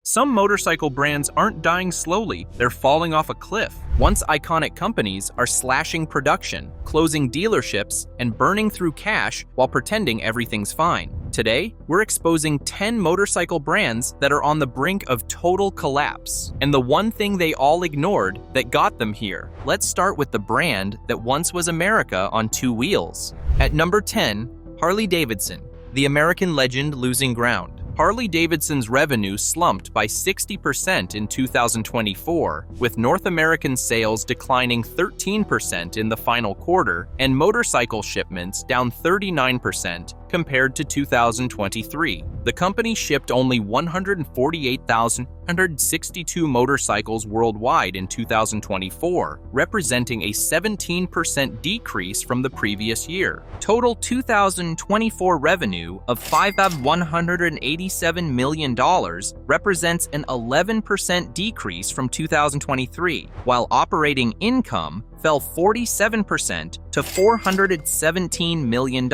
Some motorcycle brands aren't dying slowly, they're falling off a cliff. Once iconic companies are slashing production, closing dealerships, and burning through cash while pretending everything's fine. Today, we're exposing 10 motorcycle brands that are on the brink of total collapse, and the one thing they all ignored that got them here. Let's start with the brand that once was America on two wheels. At number 10, Harley-Davidson, the American legend losing ground. Harley-Davidson's revenue slumped by 60% in 2024, with North American sales declining 13% in the final quarter and motorcycle shipments down 39% compared to 2023. The company shipped only 148,162 motorcycles worldwide in 2024, representing a 17% decrease from the previous year. Total 2024 revenue of $587 million represents an 11% decrease from 2023, while operating income fell 47% to $417 million.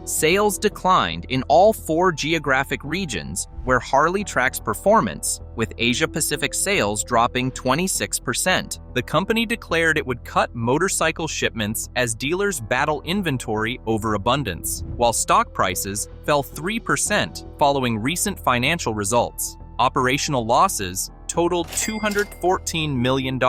Sales declined in all 4 geographic regions where Harley tracks performance, with Asia-Pacific sales dropping 26%. The company declared it would cut motorcycle shipments as dealers battle inventory overabundance, while stock prices fell 3% following recent financial results. Operational losses totaled $214 million,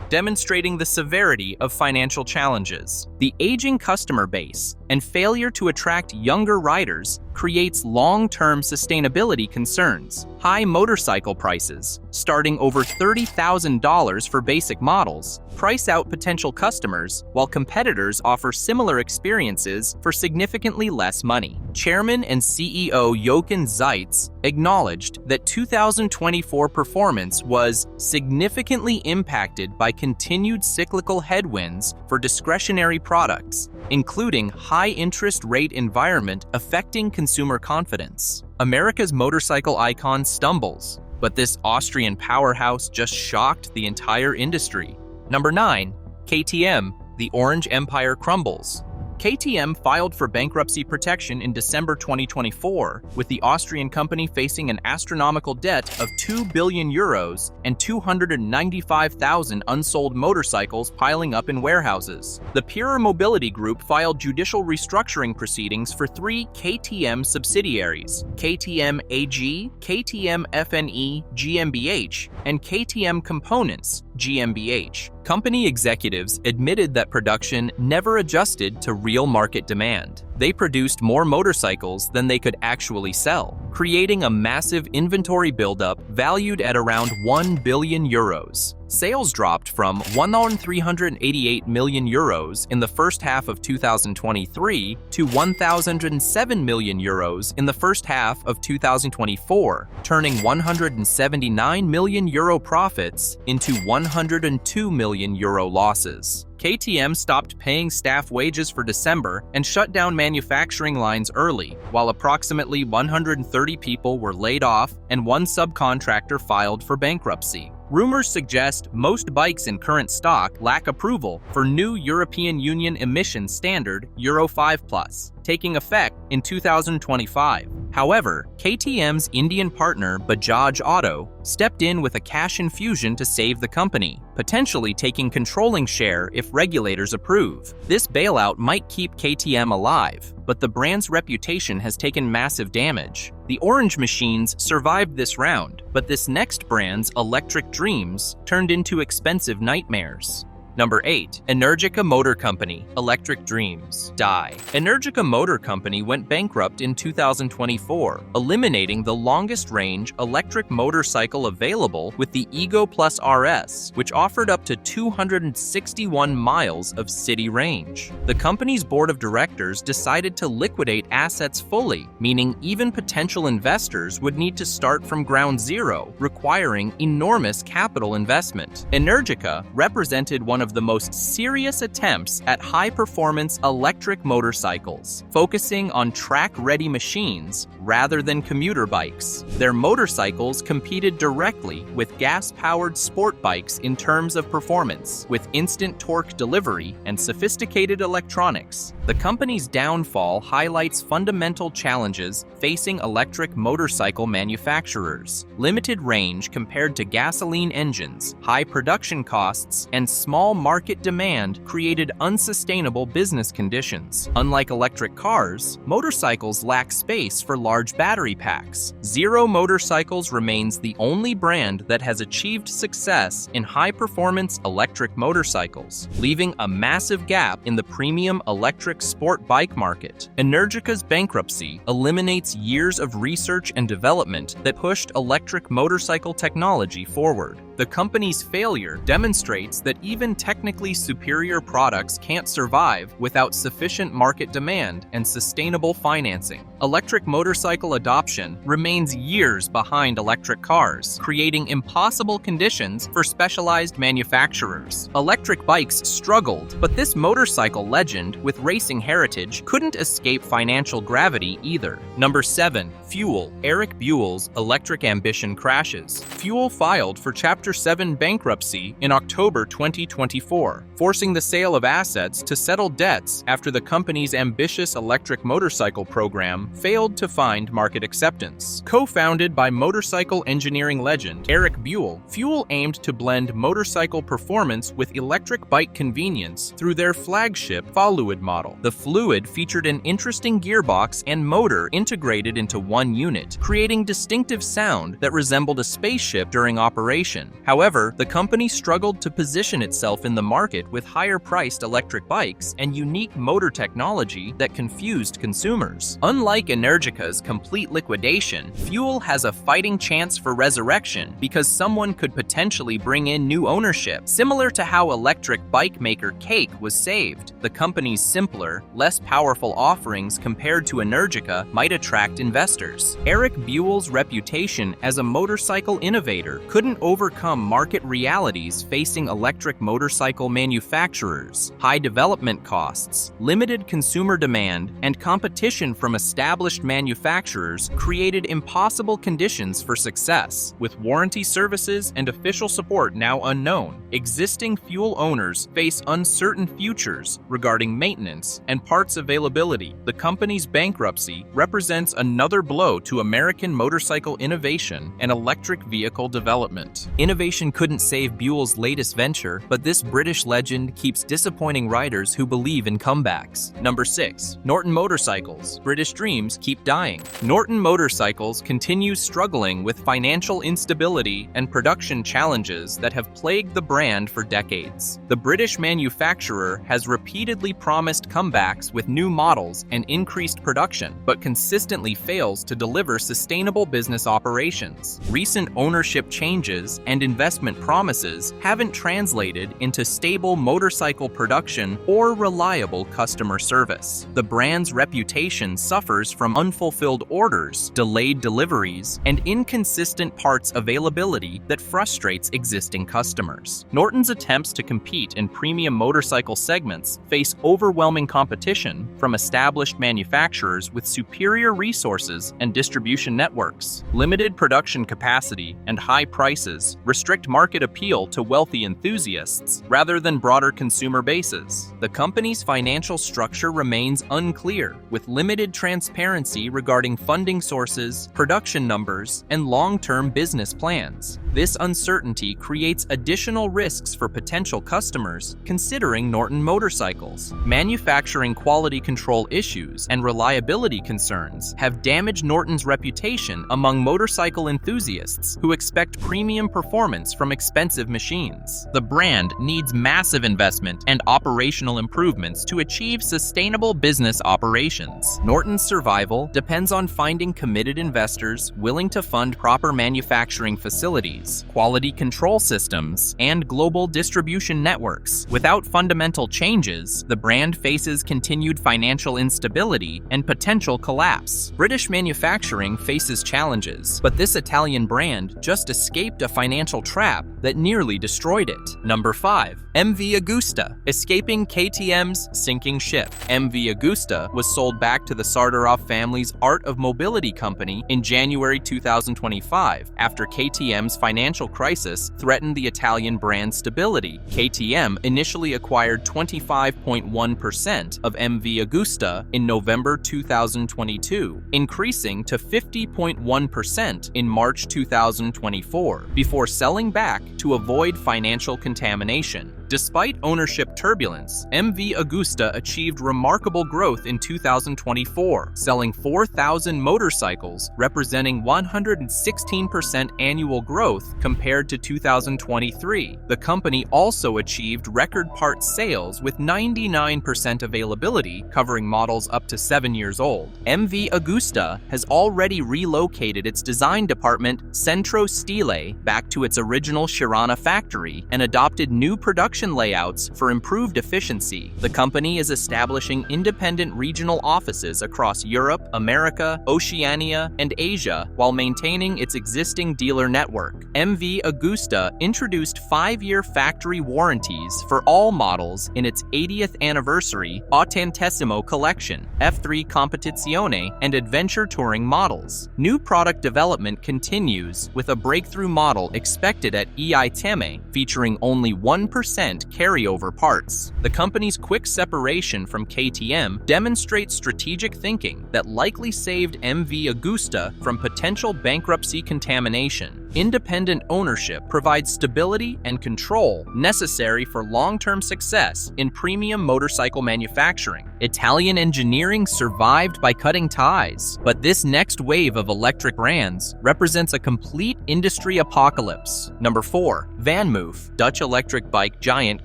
demonstrating the severity of financial challenges. The aging customer base and failure to attract younger riders creates long-term sustainability concerns. High motorcycle prices, starting over $30,000 for basic models, price out potential customers, while competitors offer similar experiences for significantly less money. Chairman and CEO Jochen Zeitz acknowledged that 2024 performance was significantly impacted by continued cyclical headwinds for discretionary products, including high interest rate environment affecting consumer confidence. America's motorcycle icon stumbles, but this Austrian powerhouse just shocked the entire industry. Number 9, KTM, the Orange Empire crumbles. KTM filed for bankruptcy protection in December 2024, with the Austrian company facing an astronomical debt of 2 billion euros and 295,000 unsold motorcycles piling up in warehouses. The Pure Mobility Group filed judicial restructuring proceedings for 3 KTM subsidiaries: KTM AG, KTM FNE GmbH, and KTM Components GmbH. Company executives admitted that production never adjusted to real market demand. They produced more motorcycles than they could actually sell, creating a massive inventory buildup valued at around 1 billion euros. Sales dropped from 1,388 million euros in the first half of 2023 to 1,007 million euros in the first half of 2024, turning 179 million euro profits into 102 million euro losses. KTM stopped paying staff wages for December and shut down manufacturing lines early, while approximately 130 people were laid off and 1 subcontractor filed for bankruptcy. Rumors suggest most bikes in current stock lack approval for new European Union emission standard Euro 5+, taking effect in 2025. However, KTM's Indian partner Bajaj Auto stepped in with a cash infusion to save the company, potentially taking controlling share if regulators approve. This bailout might keep KTM alive, but the brand's reputation has taken massive damage. The Orange Machines survived this round, but this next brand's electric dreams turned into expensive nightmares. Number 8, Energica Motor Company, Electric Dreams, die. Energica Motor Company went bankrupt in 2024, eliminating the longest-range electric motorcycle available with the Ego Plus RS, which offered up to 261 miles of city range. The company's board of directors decided to liquidate assets fully, meaning even potential investors would need to start from ground zero, requiring enormous capital investment. Energica represented one one of the most serious attempts at high-performance electric motorcycles, focusing on track-ready machines rather than commuter bikes. Their motorcycles competed directly with gas-powered sport bikes in terms of performance, with instant torque delivery and sophisticated electronics. The company's downfall highlights fundamental challenges facing electric motorcycle manufacturers: limited range compared to gasoline engines, high production costs, and small market demand created unsustainable business conditions. Unlike electric cars, motorcycles lack space for large battery packs. Zero Motorcycles remains the only brand that has achieved success in high-performance electric motorcycles, leaving a massive gap in the premium electric sport bike market. Energica's bankruptcy eliminates years of research and development that pushed electric motorcycle technology forward. The company's failure demonstrates that even technically superior products can't survive without sufficient market demand and sustainable financing. Electric motorcycle adoption remains years behind electric cars, creating impossible conditions for specialized manufacturers. Electric bikes struggled, but this motorcycle legend with racing heritage couldn't escape financial gravity either. Number 7. Fuel. Eric Buell's electric ambition crashes. Fuel filed for Chapter 7 bankruptcy in October 2024, forcing the sale of assets to settle debts after the company's ambitious electric motorcycle program failed to find market acceptance. Co-founded by motorcycle engineering legend Eric Buell, Fuel aimed to blend motorcycle performance with electric bike convenience through their flagship Fluid model. The Fluid featured an interesting gearbox and motor integrated into one unit, creating distinctive sound that resembled a spaceship during operation. However, the company struggled to position itself in the market with higher-priced electric bikes and unique motor technology that confused consumers. Unlike Energica's complete liquidation, Fuel has a fighting chance for resurrection because someone could potentially bring in new ownership, similar to how electric bike maker Cake was saved. The company's simpler, less powerful offerings compared to Energica might attract investors. Eric Buell's reputation as a motorcycle innovator couldn't overcome market realities facing electric motorcycle manufacturers. High development costs, limited consumer demand, and competition from established manufacturers created impossible conditions for success. With warranty services and official support now unknown, existing Fuel owners face uncertain futures regarding maintenance and parts availability. The company's bankruptcy represents another blow to American motorcycle innovation and electric vehicle development. Innovation couldn't save Buell's latest venture, but this British legend keeps disappointing riders who believe in comebacks. Number 6. Norton Motorcycles. British dreams keep dying. Norton Motorcycles continues struggling with financial instability and production challenges that have plagued the brand for decades. The British manufacturer has repeatedly promised comebacks with new models and increased production, but consistently fails to deliver sustainable business operations. Recent ownership changes and investment promises haven't translated into stable motorcycle production or reliable customer service. The brand's reputation suffers from unfulfilled orders, delayed deliveries, and inconsistent parts availability that frustrates existing customers. Norton's attempts to compete in premium motorcycle segments face overwhelming competition from established manufacturers with superior resources and distribution networks. Limited production capacity and high prices restrict market appeal to wealthy enthusiasts rather than broader consumer bases. The company's financial structure remains unclear, with limited transparency regarding funding sources, production numbers, and long-term business plans. This uncertainty creates additional risks for potential customers considering Norton Motorcycles. Manufacturing quality control issues and reliability concerns have damaged Norton's reputation among motorcycle enthusiasts who expect premium performance from expensive machines. The brand needs massive investment and operational improvements to achieve sustainable business operations. Norton's survival depends on finding committed investors willing to fund proper manufacturing facilities, quality control systems, and global distribution networks. Without fundamental changes, the brand faces continued financial instability and potential collapse. British manufacturing faces challenges, but this Italian brand just escaped a financial trap that nearly destroyed it. Number 5. 5. MV Augusta, escaping KTM's sinking ship. MV Augusta was sold back to the Sardarov family's Art of Mobility company in January 2025 after KTM's financial crisis threatened the Italian brand's stability. KTM initially acquired 25.1% of MV Augusta in November 2022, increasing to 50.1% in March 2024, before selling back to avoid financial contamination. Despite ownership turbulence, MV Augusta achieved remarkable growth in 2024, selling 4,000 motorcycles, representing 116% annual growth compared to 2023. The company also achieved record parts sales with 99% availability, covering models up to 7 years old. MV Augusta has already relocated its design department, Centro Stile, back to its original Chirana factory and adopted new production layouts for improved efficiency. The company is establishing independent regional offices across Europe, America, Oceania, and Asia while maintaining its existing dealer network. MV Augusta introduced 5-year factory warranties for all models in its 80th anniversary Ottantesimo collection, F3 Competizione, and Adventure Touring models. New product development continues with a breakthrough model expected at EITEME, featuring only 1% carryover parts. The company's quick separation from KTM demonstrates strategic thinking that likely saved MV Augusta from potential bankruptcy contamination. Independent ownership provides stability and control necessary for long-term success in premium motorcycle manufacturing. Italian engineering survived by cutting ties, but this next wave of electric brands represents a complete industry apocalypse. Number 4. Vanmof, Dutch electric bike giant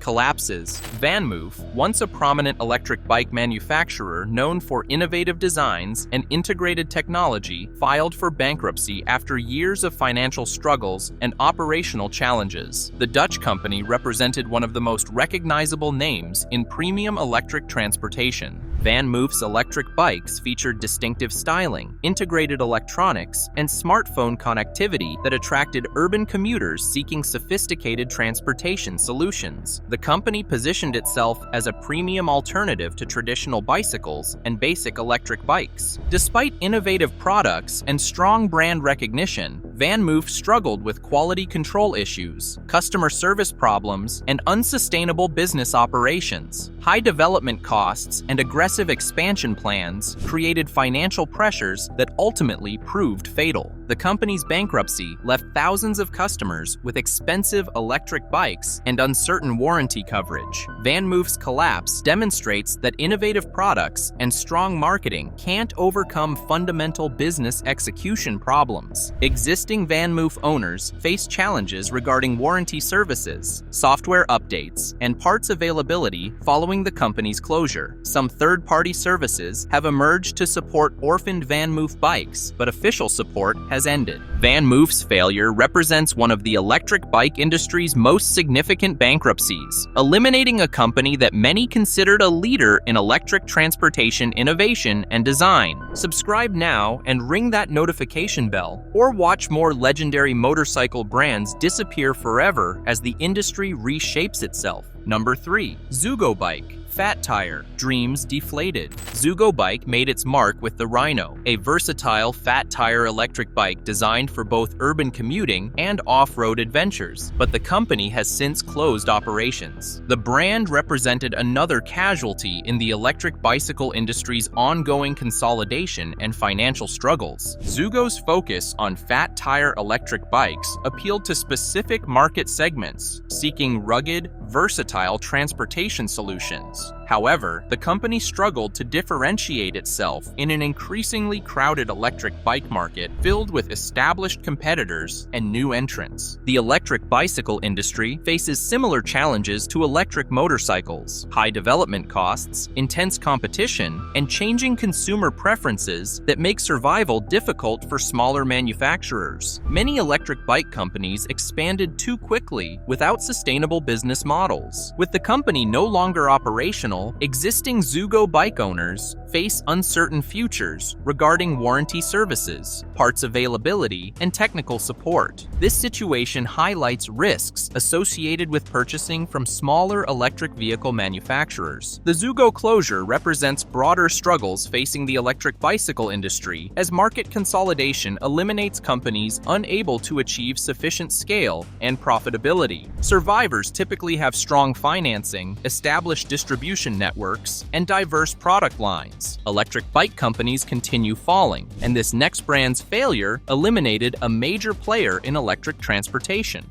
collapses. Vanmof, once a prominent electric bike manufacturer known for innovative designs and integrated technology, filed for bankruptcy after years of financial struggles and operational challenges. The Dutch company represented one of the most recognizable names in premium electric transportation. Vanmof's electric bikes featured distinctive styling, integrated electronics, and smartphone connectivity that attracted urban commuters seeking sophisticated transportation solutions. The company positioned itself as a premium alternative to traditional bicycles and basic electric bikes. Despite innovative products and strong brand recognition, Vanmof struggled with quality control issues, customer service problems, and unsustainable business operations. High development costs and aggressive expansion plans created financial pressures that ultimately proved fatal. The company's bankruptcy left thousands of customers with expensive electric bikes and uncertain warranty coverage. Vanmof's collapse demonstrates that innovative products and strong marketing can't overcome fundamental business execution problems. Existing Vanmof owners face challenges regarding warranty services, software updates, and parts availability following the company's closure. Some third-party services have emerged to support orphaned Vanmof bikes, but official support has ended. Vanmof's failure represents one of the electric bike industry's most significant bankruptcies, eliminating a company that many considered a leader in electric transportation innovation and design. Subscribe now and ring that notification bell, or watch more legendary motorcycle brands disappear forever as the industry reshapes itself. Number 3. Zugo Bike. Fat tire, dreams deflated. Zugo Bike made its mark with the Rhino, a versatile fat tire electric bike designed for both urban commuting and off-road adventures, but the company has since closed operations. The brand represented another casualty in the electric bicycle industry's ongoing consolidation and financial struggles. Zugo's focus on fat tire electric bikes appealed to specific market segments, seeking rugged, versatile transportation solutions. However, the company struggled to differentiate itself in an increasingly crowded electric bike market filled with established competitors and new entrants. The electric bicycle industry faces similar challenges to electric motorcycles: high development costs, intense competition, and changing consumer preferences that make survival difficult for smaller manufacturers. Many electric bike companies expanded too quickly without sustainable business models. With the company no longer operational, existing Zugo Bike owners face uncertain futures regarding warranty services, parts availability, and technical support. This situation highlights risks associated with purchasing from smaller electric vehicle manufacturers. The Zugo closure represents broader struggles facing the electric bicycle industry as market consolidation eliminates companies unable to achieve sufficient scale and profitability. Survivors typically have strong financing, established distribution networks, and diverse product lines. Electric bike companies continue falling, and this next brand's failure eliminated a major player in electric transportation.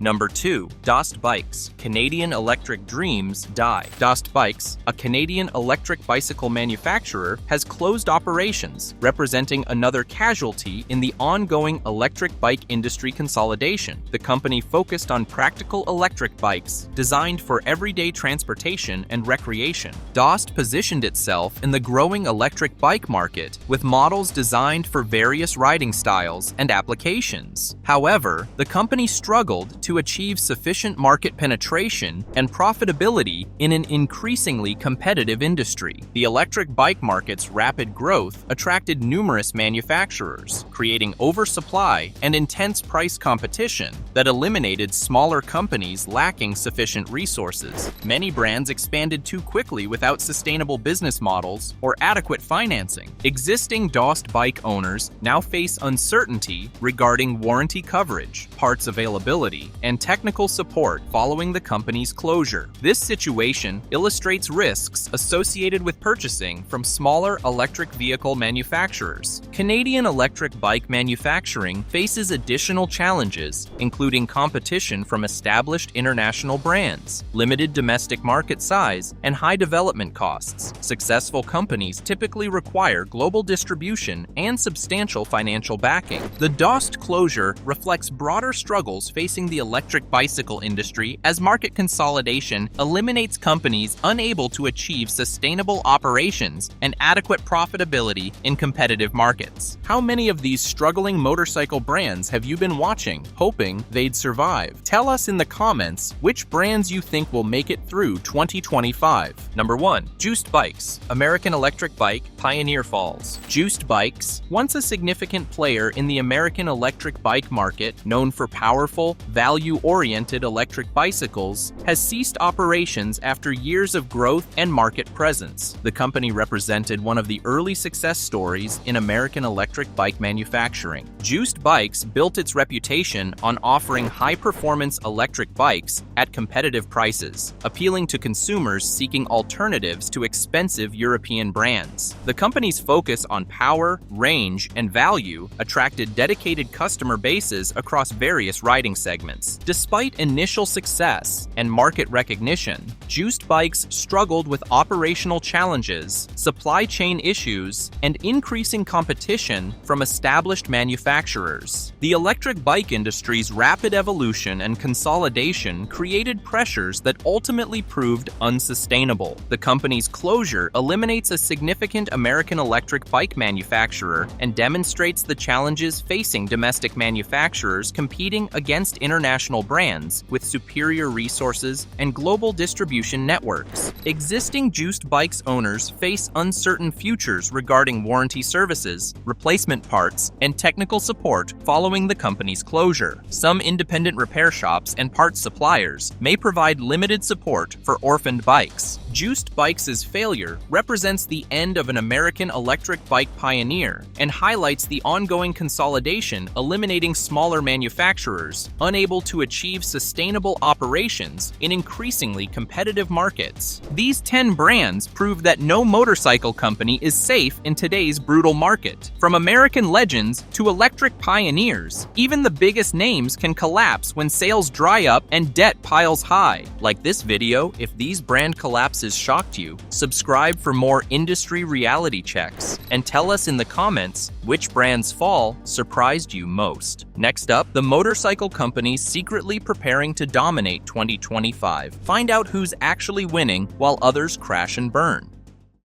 Number 2. Dost Bikes. Canadian electric dreams die. Dost Bikes, a Canadian electric bicycle manufacturer, has closed operations, representing another casualty in the ongoing electric bike industry consolidation. The company focused on practical electric bikes designed for everyday transportation and recreation. Dost positioned itself in the growing electric bike market with models designed for various riding styles and applications. However, the company struggled to achieve sufficient market penetration and profitability in an increasingly competitive industry. The electric bike market's rapid growth attracted numerous manufacturers, creating oversupply and intense price competition that eliminated smaller companies lacking sufficient resources. Many brands expanded too quickly without sustainable business models or adequate financing. Existing Dost bike owners now face uncertainty regarding warranty coverage, parts availability, and technical support following the company's closure. This situation illustrates risks associated with purchasing from smaller electric vehicle manufacturers. Canadian electric bike manufacturing faces additional challenges, including competition from established international brands, limited domestic market size, and high development costs. Successful companies typically require global distribution and substantial financial backing. The Dost closure reflects broader struggles facing the electric bicycle industry as market consolidation eliminates companies unable to achieve sustainable operations and adequate profitability in competitive markets. How many of these struggling motorcycle brands have you been watching, hoping they'd survive? Tell us in the comments which brands you think will make it through 2025. Number 1. Dost Bikes. American electric bike pioneer falls. Dost Bikes, once a significant player in the American electric bike market, known for powerful, value-oriented electric bicycles, has ceased operations after years of growth and market presence. The company represented one of the early success stories in American electric bike manufacturing. Dost Bikes built its reputation on offering high-performance electric bikes at competitive prices, appealing to consumers seeking alternatives to expensive European brands. The company's focus on power, range, and value attracted dedicated customer bases across various riding segments. Despite initial success and market recognition, Dost Bikes struggled with operational challenges, supply chain issues, and increasing competition from established manufacturers. The electric bike industry's rapid evolution and consolidation created pressures that ultimately proved unsustainable. The company's closure eliminates a significant American electric bike manufacturer and demonstrates the challenges facing domestic manufacturers competing against international brands with superior resources and global distribution networks. Existing Dost Bikes owners face uncertain futures regarding warranty services, replacement parts, and technical support following the company's closure. Some independent repair shops and parts suppliers may provide limited support for orphaned bikes. Dost Bikes' failure represents the end of an American electric bike pioneer and highlights the ongoing consolidation eliminating smaller manufacturers unable to achieve sustainable operations in increasingly competitive markets. These 10 brands prove that no motorcycle company is safe in today's brutal market. From American legends to electric pioneers, even the biggest names can collapse when sales dry up and debt piles high. Like this video, if these brand collapses shocked you, subscribe for more industry reality checks, and tell us in the comments which brand's fall surprised you most. Next up, the motorcycle companies secretly preparing to dominate 2025. Find out who's actually winning while others crash and burn.